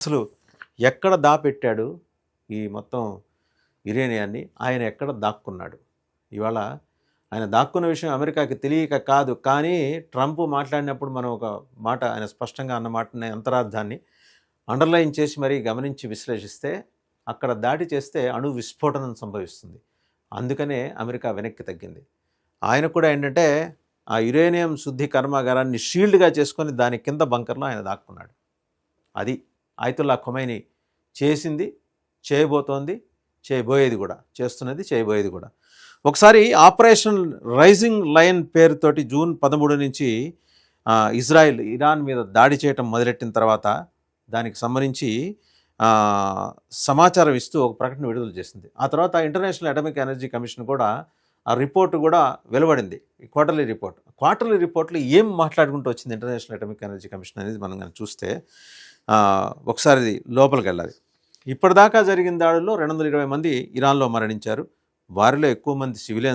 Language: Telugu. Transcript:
అసలు ఎక్కడ దాపెట్టాడు ఈ మొత్తం యురేనియాన్ని, ఆయన ఎక్కడ దాక్కున్నాడు? ఇవాళ ఆయన దాక్కున్న విషయం అమెరికాకి తెలియక కాదు, కానీ ట్రంప్ మాట్లాడినప్పుడు మనం ఒక మాట, ఆయన స్పష్టంగా అన్న మాటని అంతరార్థాన్ని అండర్లైన్ చేసి మరీ గమనించి విశ్లేషిస్తే, అక్కడ దాడి చేస్తే అణు విస్ఫోటనం సంభవిస్తుంది. అందుకనే అమెరికా వెనక్కి తగ్గింది. ఆయన కూడా ఏంటంటే ఆ యురేనియం శుద్ధి కర్మాగారాన్ని షీల్డ్గా చేసుకొని దాని కింద బంకర్లో ఆయన దాక్కున్నాడు. అది ఆయతుల్లా ఖొమైనీ చేసింది, చేయబోతోంది, చేయబోయేది కూడా, చేస్తున్నది, చేయబోయేది కూడా. ఒకసారి ఆపరేషన్ రైజింగ్ లయన్ పేరుతోటి జూన్ 13 నుంచి ఇజ్రాయెల్ ఇరాన్ మీద దాడి చేయటం మొదలెట్టిన తర్వాత దానికి సంబంధించి సమాచారం ఇస్తూ ఒక ప్రకటన విడుదల చేసింది. ఆ తర్వాత ఇంటర్నేషనల్ అటామిక్ ఎనర్జీ కమిషన్ కూడా ఆ రిపోర్టు కూడా వెలువడింది, క్వార్టర్లీ రిపోర్ట్. క్వార్టర్లీ రిపోర్ట్లో ఏం మాట్లాడుకుంటూ వచ్చింది ఇంటర్నేషనల్ అటామిక్ ఎనర్జీ కమిషన్ అనేది మనం కానీ చూస్తే ఒకసారి లోపలికి వెళ్ళాలి. ఇప్పటిదాకా జరిగిన దాడుల్లో 220 మంది ఇరాన్లో మరణించారు. వారిలో ఎక్కువ మంది సివిలియన్స్.